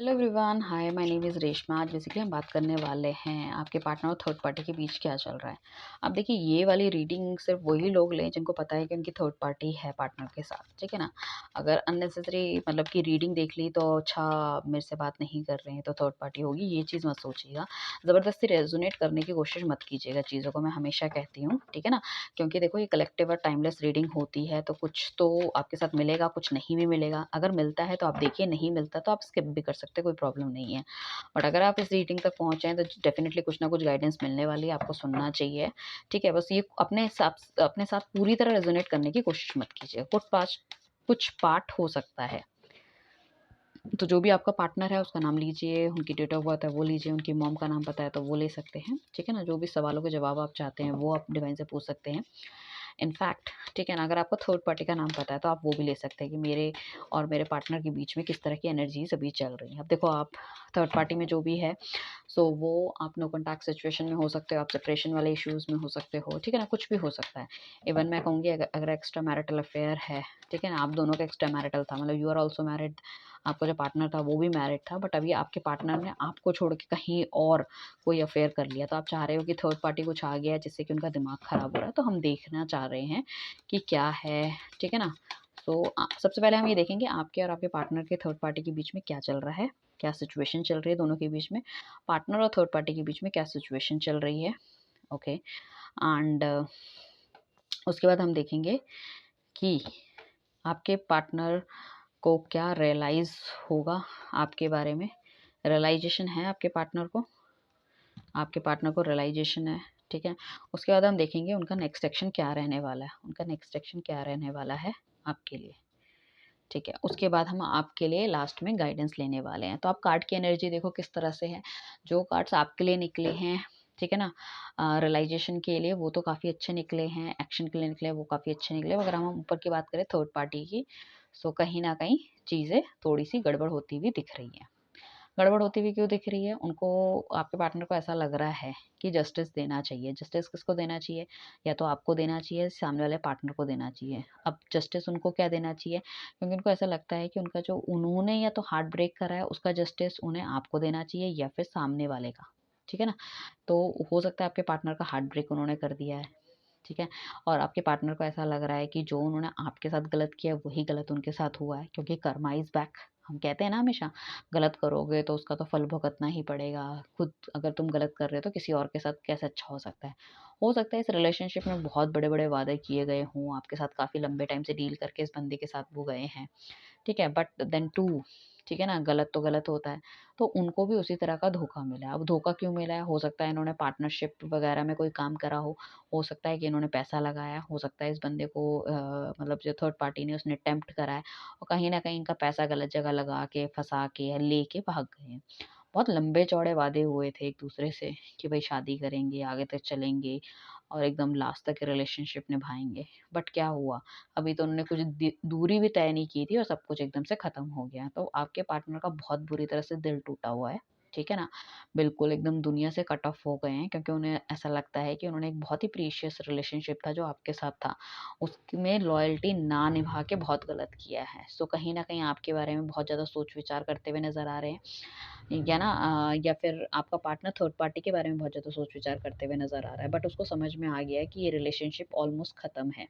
Hello everyone, hi, my name is Reshma. आज basically हम बात करने वाले हैं आपके पार्टनर और थर्ड पार्टी के बीच क्या चल रहा है। अब देखिए, ये वाली रीडिंग सिर्फ वही लोग लें जिनको पता है कि उनकी थर्ड पार्टी है पार्टनर के साथ, ठीक है ना। अगर अननेसेसरी मतलब कि रीडिंग देख ली तो अच्छा मेरे से बात नहीं कर रहे हैं तो थर्ड पार्टी होगी, ये चीज़ मत सोचिएगा। ज़बरदस्ती रेजोनेट करने की कोशिश मत कीजिएगा चीज़ों को, मैं हमेशा कहती हूँ, ठीक है ना। क्योंकि देखो, ये कलेक्टिव और टाइमलेस रीडिंग होती है तो कुछ तो आपके साथ मिलेगा, कुछ नहीं भी मिलेगा। अगर मिलता है तो आप देखिए, नहीं मिलता तो आप स्किप भी कर सकते हैं, कोई प्रॉब्लम नहीं है। बट अगर आप इस रीडिंग तक पहुँचे हैं तो डेफ़िनेटली कुछ ना कुछ गाइडेंस मिलने वाली है, आपको सुनना चाहिए, ठीक है। बस ये अपने साथ पूरी तरह रेज़ोनेट करने की कोशिश मत कीजिए। कुछ पार्ट हो सकता है। तो जो भी आपका पार्टनर है उसका नाम लीजिए, उनकी डेट ऑफ बर्थ है वो लीजिए, उनकी मॉम का नाम पता है तो वो ले सकते हैं, ठीक है ना। जो भी सवालों के जवाब आप चाहते हैं वो आप डिवाइन से पूछ सकते हैं। इनफैक्ट, ठीक है ना, अगर आपको थर्ड पार्टी का नाम पता है तो आप वो भी ले सकते हैं कि मेरे और मेरे पार्टनर के बीच में किस तरह की एनर्जीज अभी चल रही हैं। अब देखो, आप थर्ड पार्टी में जो भी है, सो वो आप नो कॉन्टैक्ट सिचुएशन में हो सकते हो, आप सेपरेशन वाले इश्यूज में हो सकते हो, ठीक है ना, कुछ भी हो सकता है। इवन मैं कहूँगी, अगर एक्स्ट्रा मैरिटल अफेयर है, ठीक है ना, आप दोनों का एक्स्ट्रा मैरिटल था, मतलब यू आर ऑल्सो मैरिड, आपका जो पार्टनर था वो भी मैरिड था, बट अभी आपके पार्टनर ने आपको छोड़ के कहीं और कोई अफेयर कर लिया, तो आप चाह रहे हो कि थर्ड पार्टी कुछ आ गया है जिससे कि उनका दिमाग खराब हो रहा है, तो हम देखना चाह रहे हैं कि क्या है, ठीक है ना। तो सबसे पहले हम ये देखेंगे आपके और आपके पार्टनर के थर्ड पार्टी के बीच में क्या चल रहा है, क्या सिचुएशन चल रही है दोनों के बीच में, पार्टनर और थर्ड पार्टी के बीच में क्या सिचुएशन चल रही है। ओके। एंड उसके बाद हम देखेंगे कि आपके पार्टनर को क्या रियलाइज़ होगा आपके बारे में। रियलाइजेशन है आपके पार्टनर को रियलाइजेशन है, ठीक है। उसके बाद हम देखेंगे उनका नेक्स्ट एक्शन क्या रहने वाला है, आपके लिए, ठीक है। उसके बाद हम आपके लिए लास्ट में गाइडेंस लेने वाले हैं। तो आप कार्ड की एनर्जी देखो किस तरह से है। जो कार्ड्स आपके लिए निकले हैं, ठीक है ना, रियलाइजेशन के लिए वो तो काफ़ी अच्छे निकले हैं, एक्शन के लिए निकले वो काफ़ी अच्छे निकले। अगर हम ऊपर की बात करें थर्ड पार्टी की, सो कहीं ना कहीं चीज़ें थोड़ी सी गड़बड़ होती हुई दिख रही हैं। गड़बड़ होती हुई क्यों दिख रही है? उनको, आपके पार्टनर को ऐसा लग रहा है कि जस्टिस देना चाहिए। जस्टिस किसको देना चाहिए? या तो आपको देना चाहिए, सामने वाले पार्टनर को देना चाहिए। अब जस्टिस उनको क्या देना चाहिए? क्योंकि उनको ऐसा लगता है कि उनका जो उन्होंने या तो हार्ट ब्रेक करा है, उसका जस्टिस उन्हें आपको देना चाहिए या फिर सामने वाले का, ठीक है ना? तो हो सकता है आपके पार्टनर का हार्ट ब्रेक उन्होंने कर दिया है, ठीक है? और आपके पार्टनर को ऐसा लग रहा है कि जो उन्होंने आपके साथ गलत किया, वही गलत उनके साथ हुआ है, क्योंकि कर्मा इज़ बैक। हम कहते हैं ना हमेशा, गलत करोगे तो उसका तो फल भुगतना ही पड़ेगा। खुद अगर तुम गलत कर रहे हो तो किसी और के साथ कैसे अच्छा हो सकता है? हो सकता है इस रिलेशनशिप में बहुत बड़े-बड़े वादे किए गए हों, आपके साथ काफ़ी लंबे टाइम से डील करके इस बंदे के साथ वो गए हैं। ठीक है, बट देन टू, ठीक है ना, गलत तो गलत होता है। तो उनको भी उसी तरह का धोखा मिला है। अब धोखा क्यों मिला है? हो सकता है इन्होंने पार्टनरशिप वगैरह में कोई काम करा हो सकता है कि इन्होंने पैसा लगाया, हो सकता है इस बंदे को मतलब जो थर्ड पार्टी ने उसने टेम्प्ट करा है और कहीं न कहीं इनका पैसा गलत जगह लगा के, फँसा के या लेके भाग गए हैं। बहुत लंबे-चौड़े वादे हुए थे एक-दूसरे से कि भई शादी करेंगे, आगे तक चलेंगे और एकदम लास्ट तक रिलेशनशिप निभाएँगे। बट क्या हुआ? अभी तो उन्होंने कुछ दूरी भी तय नहीं की थी और सब कुछ एकदम से ख़त्म हो गया। तो आपके पार्टनर का बहुत बुरी तरह से दिल टूटा हुआ है, ठीक है ना? बिल्कुल एकदम दुनिया से कट ऑफ हो गए हैं, क्योंकि उन्हें ऐसा लगता है कि उन्होंने एक बहुत ही प्रीशियस रिलेशनशिप था जो आपके साथ था, उसमें लॉयल्टी ना निभा के बहुत गलत किया है। सो कहीं न कहीं आपके बारे में बहुत ज़्यादा सोच-विचार करते हुए नज़र आ रहे हैं। या ना या फिर आपका पार्टनर थर्ड पार्टी के बारे में बहुत ज़्यादा सोच-विचार करते हुए नज़र आ रहा है, बट उसको समझ में आ गया है कि ये रिलेशनशिप ऑलमोस्ट ख़त्म है।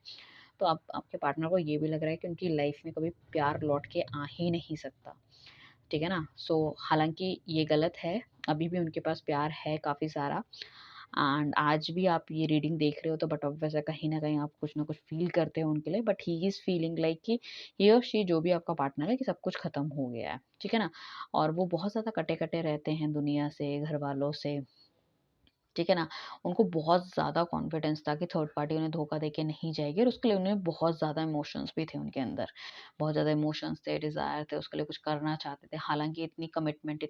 तो आप आपके पार्टनर को ये भी लग रहा है कि उनकी लाइफ में कभी प्यार लौट के आ ही नहीं सकता, ठीक है ना? सो हालाँकि ये गलत है, अभी भी उनके पास प्यार है काफ़ी सारा। एंड आज भी आप ये रीडिंग देख रहे हो तो बट ऑब्वियस कहीं न कहीं आप कुछ न कुछ फ़ील करते हो उनके लिए, but he is feeling like कि ही और शी जो भी आपका पार्टनर है कि सब कुछ ख़त्म हो गया है, ठीक है ना? और वो बहुत ज़्यादा कटे-कटे रहते हैं दुनिया से, घरवालों से, ठीक है ना? उनको बहुत ज़्यादा कॉन्फिडेंस था कि थर्ड पार्टी उन्हें धोखा देके नहीं जाएगी और उसके लिए उन्हें बहुत ज़्यादा इमोशंस भी थे उनके अंदर। बहुत ज़्यादा इमोशंस थे, डिज़ायर थे, उसके लिए कुछ करना चाहते थे। हालाँकि इतनी कमिटमेंट,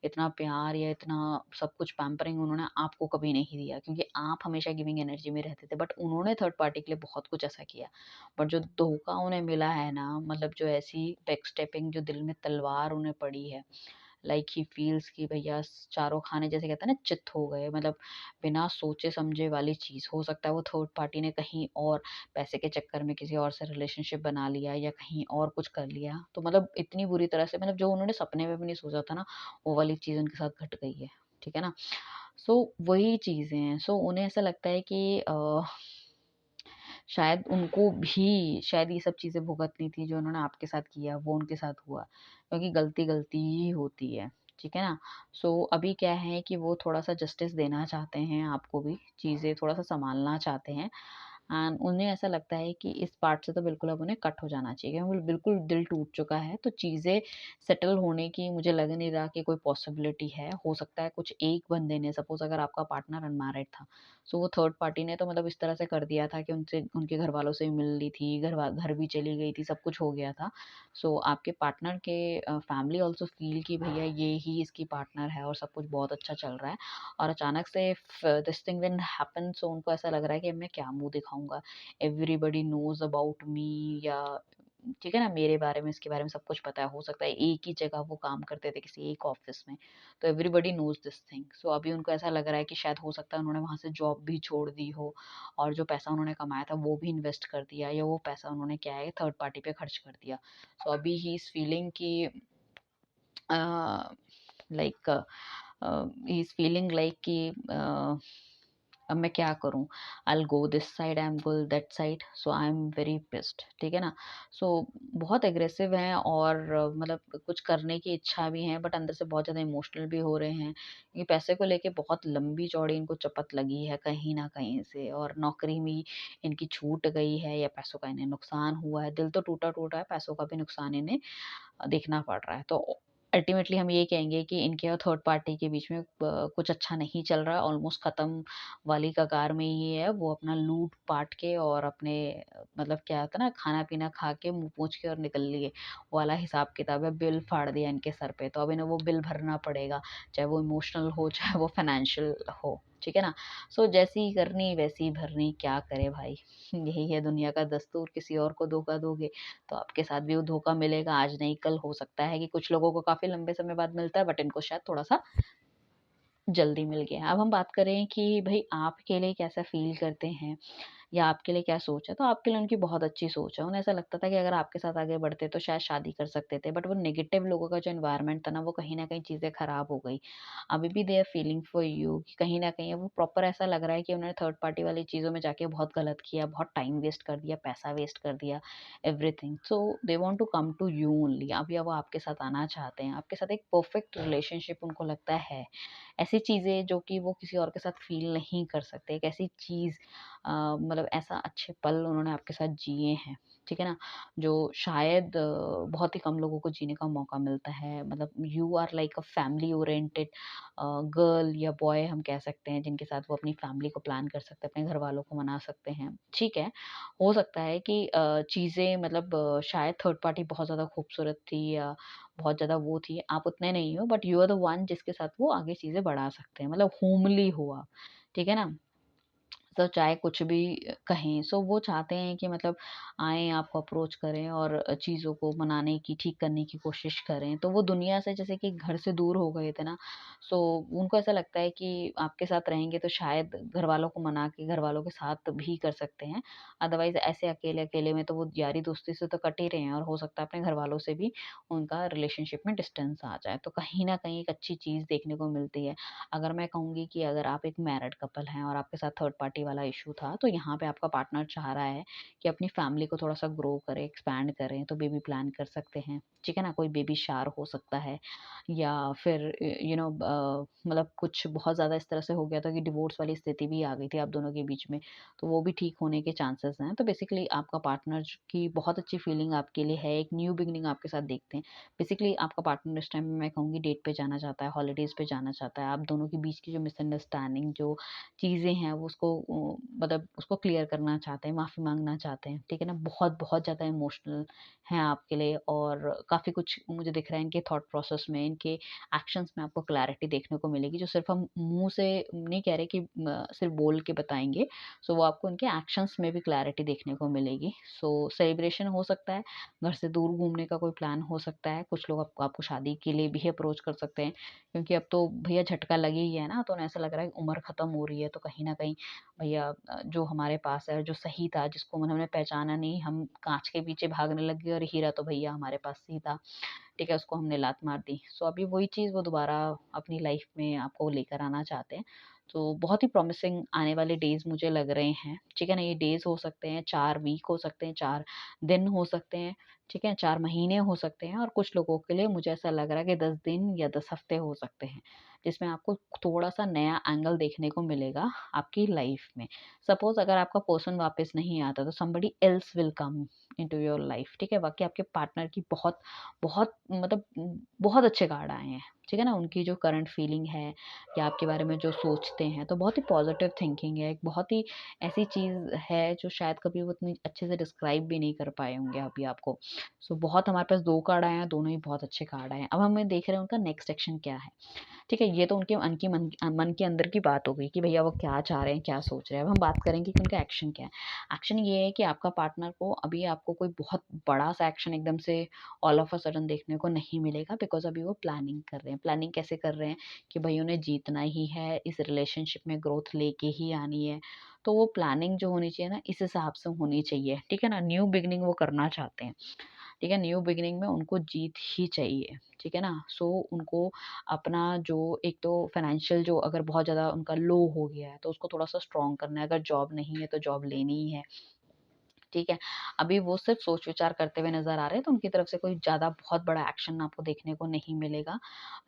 इतना प्यार या इतना सब कुछ पैम्परिंग उन्होंने आपको कभी नहीं दिया, क्योंकि आप हमेशा गिविंग एनर्जी में रहते थे। बट उन्होंने थर्ड पार्टी के लिए बहुत कुछ ऐसा किया। बट जो धोखा उन्हें मिला है ना, मतलब जो ऐसी बैकस्टेपिंग, जो दिल में तलवार उन्हें पड़ी है, लाइक ही फील्स कि भैया चारों खाने जैसे कहते हैं ना चित हो गए, मतलब बिना सोचे समझे वाली चीज़। हो सकता है वो थर्ड पार्टी ने कहीं और पैसे के चक्कर में किसी और से रिलेशनशिप बना लिया या कहीं और कुछ कर लिया। तो मतलब इतनी बुरी तरह से, मतलब जो उन्होंने सपने में भी नहीं सोचा था ना, वो वाली चीज़ उनके साथ घट गई है। ठीक है ना? सो वही चीज़ें हैं। सो उन्हें ऐसा लगता है कि शायद उनको भी शायद ये सब चीज़ें भुगतनी थी, जो उन्होंने आपके साथ किया वो उनके साथ हुआ, क्योंकि गलती गलती ही होती है। ठीक है ना? सो अभी क्या है कि वो थोड़ा सा जस्टिस देना चाहते हैं आपको भी, चीज़ें थोड़ा सा संभालना चाहते हैं। एंड उन्हें ऐसा लगता है कि इस पार्ट से तो बिल्कुल अब उन्हें कट हो जाना चाहिए, क्योंकि बिल्कुल दिल टूट चुका है। तो चीज़ें सेटल होने की मुझे लग नहीं रहा कि कोई पॉसिबिलिटी है। हो सकता है कुछ एक बंदे ने, सपोज़ अगर आपका पार्टनर अनमैरिड था, सो वो थर्ड पार्टी ने तो मतलब इस तरह से कर दिया था कि उनसे, उनके घरवालों से मिल ली थी, घर भी चली गई थी, सब कुछ हो गया था। सो आपके पार्टनर के फैमिली ऑल्सो फ़ील कि भैया ये ही इसकी पार्टनर है और सब कुछ बहुत अच्छा चल रहा है। और अचानक से दिस थिंग व्हेन हैपेंस, सो उनको ऐसा लग रहा है कि मैं क्या मुँह दिखाऊँगा? एवरीबॉडी नोज़ अबाउट मी, या ठीक है ना, मेरे बारे में, इसके बारे में सब कुछ पता है। हो सकता है एक ही जगह वो काम करते थे किसी एक ऑफ़िस में, तो एवरीबॉडी नोज़ दिस थिंग। सो अभी उनको ऐसा लग रहा है कि शायद हो सकता है उन्होंने वहाँ से जॉब भी छोड़ दी हो, और जो पैसा उन्होंने कमाया था वो भी इन्वेस्ट कर दिया, या वो पैसा उन्होंने क्या है थर्ड पार्टी पे खर्च कर दिया। सो अभी ही इज़ फीलिंग कि like he is feeling like कि अब मैं क्या करूँ? I will go this side, I am go that side, so I am very pissed. ठीक है ना? सो बहुत एग्रेसिव हैं, और मतलब कुछ करने की इच्छा भी है, बट अंदर से बहुत ज़्यादा इमोशनल भी हो रहे हैं। ये पैसे को लेके बहुत लंबी चौड़ी इनको चपत लगी है कहीं न कहीं से, और नौकरी भी इनकी छूट गई है, या पैसों का इन्हें नुकसान हुआ है। दिल तो टूटा-टूटा है, पैसों का भी नुकसान इन्हें देखना पड़ रहा है। तो अल्टीमेटली हम ये कहेंगे कि इनके और थर्ड पार्टी के बीच में कुछ अच्छा नहीं चल रहा है, ऑलमोस्ट ख़त्म वाली कगार में ही है। वो अपना लूट-पाट के और अपने मतलब क्या होता है ना, खाना-पीना खा के, मुँह पोंछ के और निकल लिए वाला हिसाब-किताब है। बिल फाड़ दिया इनके सर पे, तो अब इन्हें वो बिल भरना पड़ेगा, चाहे वो इमोशनल हो, चाहे वो फाइनेंशियल हो। ठीक है ना? सो जैसी करनी वैसी भरनी, क्या करे भाई? यही है दुनिया का दस्तूर, किसी और को धोखा दोगे तो आपके साथ भी वो धोखा मिलेगा, आज नहीं कल। हो सकता है कि कुछ लोगों को काफ़ी लंबे समय बाद मिलता है, बट इनको शायद थोड़ा-सा जल्दी मिल गया। अब हम बात करें कि भई आपके लिए कैसा फ़ील करते हैं, या आपके लिए क्या सोच है, तो आपके लिए उनकी बहुत अच्छी सोच है। उन्हें ऐसा लगता था कि अगर आपके साथ आगे बढ़ते तो शायद शादी कर सकते थे, बट वो नेगेटिव लोगों का जो एनवायरनमेंट था ना, वो कहीं न कहीं चीज़ें खराब हो गई। अभी भी they are feeling for you कि कहीं न कहीं वो प्रॉपर ऐसा लग रहा है कि उन्होंने थर्ड पार्टी वाली चीज़ों में जाके बहुत गलत किया, बहुत टाइम वेस्ट कर दिया, पैसा वेस्ट कर दिया, everything. So they want to come to you only. अभी अब वो आपके साथ आना चाहते हैं, आपके साथ एक परफेक्ट रिलेशनशिप उनको लगता है। ऐसी चीज़ें जो कि वो किसी और के साथ फ़ील नहीं कर सकते। एक ऐसी चीज़ मतलब ऐसा अच्छे पल उन्होंने आपके साथ जिए हैं, ठीक है ना? जो शायद बहुत ही कम लोगों को जीने का मौका मिलता है। मतलब you are like a family oriented girl या बॉय, हम कह सकते हैं, जिनके साथ वो अपनी फैमिली को प्लान कर सकते हैं, अपने घरवालों को मना सकते हैं। ठीक है, हो सकता है कि चीज़ें मतलब शायद थर्ड पार्टी बहुत ज़्यादा खूबसूरत थी, या बहुत ज़्यादा वो थी, आप उतने नहीं हो, but you are the one जिसके साथ वो आगे चीज़ें बढ़ा सकते हैं, मतलब होमली हो आप, ठीक है ना? तो चाहे कुछ भी कहें, सो वो चाहते हैं कि मतलब आएँ, आपको अप्रोच करें और चीज़ों को मनाने की, ठीक करने की कोशिश करें। तो वो दुनिया से जैसे कि घर से दूर हो गए थे ना, सो उनको ऐसा लगता है कि आपके साथ रहेंगे तो शायद घरवालों को मना के घरवालों के साथ भी कर सकते हैं। अदरवाइज़ ऐसे अकेले-अकेले में तो वो यारी-दोस्ती से तो कट ही रहे हैं, और हो सकता है अपने घरवालों से भी उनका रिलेशनशिप में डिस्टेंस आ जाए। तो कहीं न कहीं एक अच्छी चीज़ देखने को मिलती है। अगर मैं कहूँगी कि अगर आप एक मैरिड कपल हैं और आपके साथ थर्ड पार्टी वाला इश्यू था, तो यहाँ पे आपका पार्टनर चाह रहा है कि अपनी फैमिली को थोड़ा-सा ग्रो करें, एक्सपैंड करें, तो बेबी प्लान कर सकते हैं, ठीक है ना? कोई बेबी शावर हो सकता है, या फिर मतलब कुछ बहुत ज़्यादा इस तरह से हो गया था कि डिवोर्स वाली स्थिति भी आ गई थी आप दोनों के बीच में, तो वो भी ठीक होने के चांसेस हैं। तो बेसिकली आपका पार्टनर की बहुत अच्छी फीलिंग आपके लिए है, एक न्यू बिगिनिंग आपके साथ देखते हैं। बेसिकली आपका पार्टनर इस टाइम में मैं कहूँगी डेट पे जाना चाहता है, हॉलिडेज़ पे जाना चाहता है। आप दोनों के बीच की जो मिसअंडरस्टैंडिंग जो चीज़ें हैं वो उसको मतलब उसको क्लियर करना चाहते हैं, माफ़ी माँगना चाहते हैं, ठीक है ना? बहुत ज़्यादा इमोशनल हैं आपके लिए और काफ़ी कुछ मुझे दिख रहा है इनके थॉट प्रोसेस में, इनके एक्शंस में आपको क्लैरिटी देखने को मिलेगी, जो सिर्फ़ हम मुँह से नहीं कह रहे कि सिर्फ़ बोल के बताएँगे। सो वो आपको उनके एक्शंस में भी क्लैरिटी देखने को मिलेगी। सो सेलिब्रेशन हो सकता है, घर से दूर घूमने का कोई प्लान हो सकता है, कुछ लोग आपको आपको शादी के लिए भी अप्रोच कर सकते हैं, क्योंकि अब तो भैया झटका लगे ही है ना, तो उन्हें ऐसा लग रहा है उम्र खत्म हो रही है, तो कहीं न कहीं भैया जो हमारे पास है, जो सही था, जिसको हमने पहचाना नहीं, हम काँच के पीछे भागने लग गए और हीरा तो भैया हमारे पास ही था, ठीक है? उसको हमने लात मार दी। सो अभी वही चीज़ वो दोबारा अपनी लाइफ़ में आपको लेकर आना चाहते हैं। तो बहुत ही प्रॉमिसिंग आने वाले डेज़ मुझे लग रहे हैं, ठीक है ना? ये डेज़ हो सकते हैं, 4 वीक हो सकते हैं, 4 दिन हो सकते हैं, ठीक है? 4 महीने हो सकते हैं और कुछ लोगों के लिए मुझे ऐसा लग रहा है कि 10 दिन या 10 हफ्ते हो सकते हैं, जिसमें आपको थोड़ा-सा नया एंगल देखने को मिलेगा आपकी लाइफ़ में। सपोज़ अगर आपका पर्सन वापस नहीं आता, तो somebody else will come into your life, ठीक है? बाकी आपके पार्टनर की बहुत बहुत मतलब बहुत अच्छे कार्ड आए हैं, ठीक है ना? उनकी जो करंट फीलिंग है या आपके बारे में जो सोचते हैं, तो बहुत ही पॉज़िटिव थिंकिंग है, एक बहुत ही ऐसी चीज़ है जो शायद कभी वो उतनी अच्छे से डिस्क्राइब भी नहीं कर पाए होंगे अभी आपको। सो बहुत हमारे पास 2 कार्ड आए हैं, दोनों ही बहुत अच्छे कार्ड आए हैं। अब हमें देख रहे हैं उनका नेक्स्ट एक्शन क्या है। ठीक है, ये तो उनके मन के अंदर की बात हो गई कि भैया वो क्या चाह रहे हैं, क्या सोच रहे हैं। अब हम बात करेंगे कि उनका एक्शन क्या है। एक्शन ये है कि आपका पार्टनर को अभी आपको कोई बहुत बड़ा-सा एक्शन एकदम से ऑल ऑफ अ सडन देखने को नहीं मिलेगा, बिकॉज़ अभी वो प्लानिंग कर रहे हैं। प्लानिंग कैसे कर रहे हैं कि भई उन्हें जीतना ही है, इस रिलेशनशिप में ग्रोथ लेके ही आनी है। तो वो प्लानिंग जो होनी चाहिए ना, इस हिसाब से होनी चाहिए, ठीक है ना? न्यू बिगिनिंग वो करना चाहते हैं। ठीक है, न्यू बिगिनिंग में उनको जीत ही चाहिए, ठीक है ना? सो उनको अपना जो एक तो फाइनेंशियल जो अगर बहुत ज़्यादा उनका लो हो गया है, तो उसको थोड़ा-सा स्ट्रॉन्ग करना है। अगर जॉब नहीं है, तो जॉब लेनी ही है। ठीक है। अभी वो सिर्फ़ सोच-विचार करते हुए नज़र आ रहे हैं, तो उनकी तरफ से कोई ज़्यादा बहुत बड़ा एक्शन आपको देखने को नहीं मिलेगा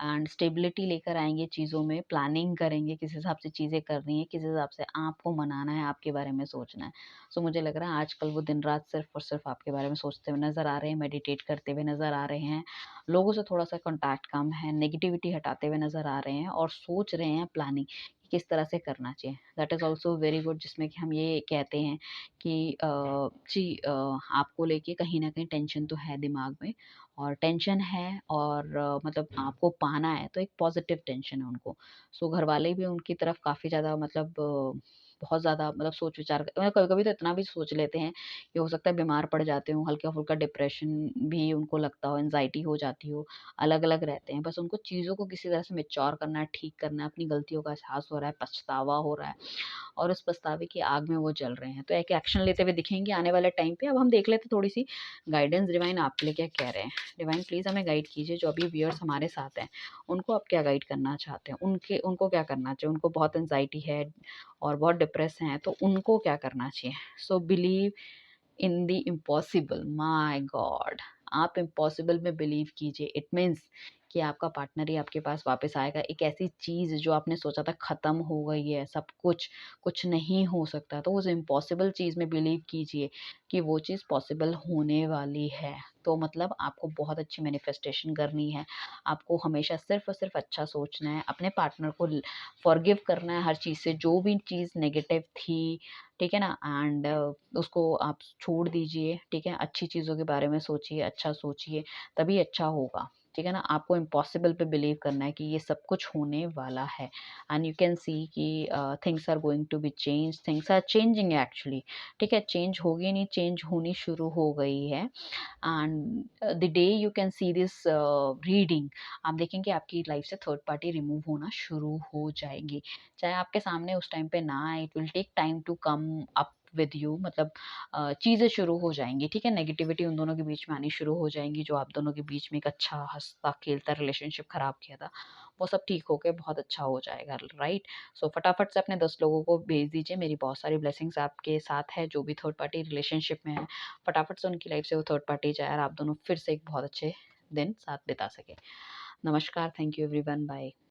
एंड स्टेबिलिटी लेकर आएँगे चीज़ों में, प्लानिंग करेंगे, किस हिसाब से चीज़ें करनी है, किस हिसाब से आपको मनाना है, आपके बारे में सोचना है। सो मुझे लग रहा है आजकल वो दिन-रात सिर्फ़ और सिर्फ़ आपके बारे में सोचते हुए नज़र आ रहे हैं, मेडिटेट करते हुए नज़र आ रहे हैं, लोगों से थोड़ा-सा कॉन्टैक्ट कम है, नेगेटिविटी हटाते हुए नज़र आ रहे हैं और सोच रहे हैं प्लानिंग, किस तरह से करना चाहिए। That is also very good जिसमें कि हम ये कहते हैं कि आपको लेके कहीं न कहीं टेंशन तो है दिमाग में और टेंशन है और मतलब आपको पाना है तो एक पॉज़िटिव टेंशन है उनको। सो घरवाले भी उनकी तरफ काफ़ी ज़्यादा मतलब बहुत ज़्यादा मतलब सोच-विचार मतलब कभी-कभी तो इतना भी सोच लेते हैं कि हो सकता है बीमार पड़ जाते हों, हल्का-फुल्का डिप्रेशन भी उनको लगता हो, एंग्ज़ायटी हो जाती हो, अलग-अलग रहते हैं। बस उनको चीज़ों को किसी तरह से मैच्योर करना है, ठीक करना है, अपनी गलतियों का एहसास हो रहा है, पछतावा हो रहा है। और उस पछतावे की आग में वो जल रहे हैं। तो एक एक्शन लेते हुए दिखेंगे आने वाले टाइम पे। अब हम देख लेते हैं थोड़ी-सी गाइडेंस डिवाइन आपके लिए क्या कह रहे हैं। डिवाइन प्लीज़ हमें गाइड कीजिए जो अभी व्यूअर्स हमारे साथ हैं, उनको आप क्या गाइड करना चाहते हैं? उनको क्या करना चाहिए? उनको बहुत एंग्ज़ायटी है और बहुत डिप्रेस हैं, तो उनको क्या करना चाहिए? So believe in the impossible, my God! आप इम्पॉसिबल में बिलीव कीजिए। इट मीन्स कि आपका पार्टनर ही आपके पास वापस आएगा। एक ऐसी चीज़ जो आपने सोचा था ख़त्म हो गई है, सब कुछ, कुछ नहीं हो सकता, तो उस इम्पॉसिबल चीज़ में बिलीव कीजिए कि वो चीज़ पॉसिबल होने वाली है। तो मतलब आपको बहुत अच्छी मैनिफेस्टेशन करनी है। आपको हमेशा सिर्फ़ और सिर्फ़ अच्छा सोचना है। अपने पार्टनर को फ़ॉरगिव करना है हर चीज़ से, जो भी चीज़ नेगेटिव थी, ठीक है ना? एंड उसको आप छोड़ दीजिए, ठीक है? अच्छी चीज़ों के बारे में सोचिए, अच्छा सोचिए, तभी अच्छा होगा, ठीक है ना? आपको इम्पॉसिबल पे बिलीव करना है कि ये सब कुछ होने वाला है एंड यू कैन सी कि things are going to be changed, things are changing actually, ठीक है? चेंज होगी नहीं, चेंज होनी शुरू हो गई है and the day you can see this reading, आप देखेंगे आपकी लाइफ से थर्ड पार्टी रिमूव होना शुरू हो जाएगी। चाहे आपके सामने उस टाइम पे ना आए, it will take time to come up with you, मतलब चीज़ें शुरू हो जाएँगी, ठीक है? नेगेटिविटी उन दोनों के बीच में आनी शुरू हो जाएँगी, जो आप दोनों के बीच में एक अच्छा हँसता-खेलता रिलेशनशिप खराब किया था, वो सब ठीक होके बहुत अच्छा हो जाएगा, राइट? सो फटाफट से अपने 10 लोगों को भेज दीजिए, मेरी बहुत सारी ब्लेसिंग्स आपके साथ है, जो भी थर्ड पार्टी रिलेशनशिप में है, फटाफट से उनकी लाइफ से वो थर्ड पार्टी जाए और आप दोनों फिर से एक बहुत अच्छे दिन साथ बिता सकें। नमस्कार, थैंक यू एवरीवन, बाय।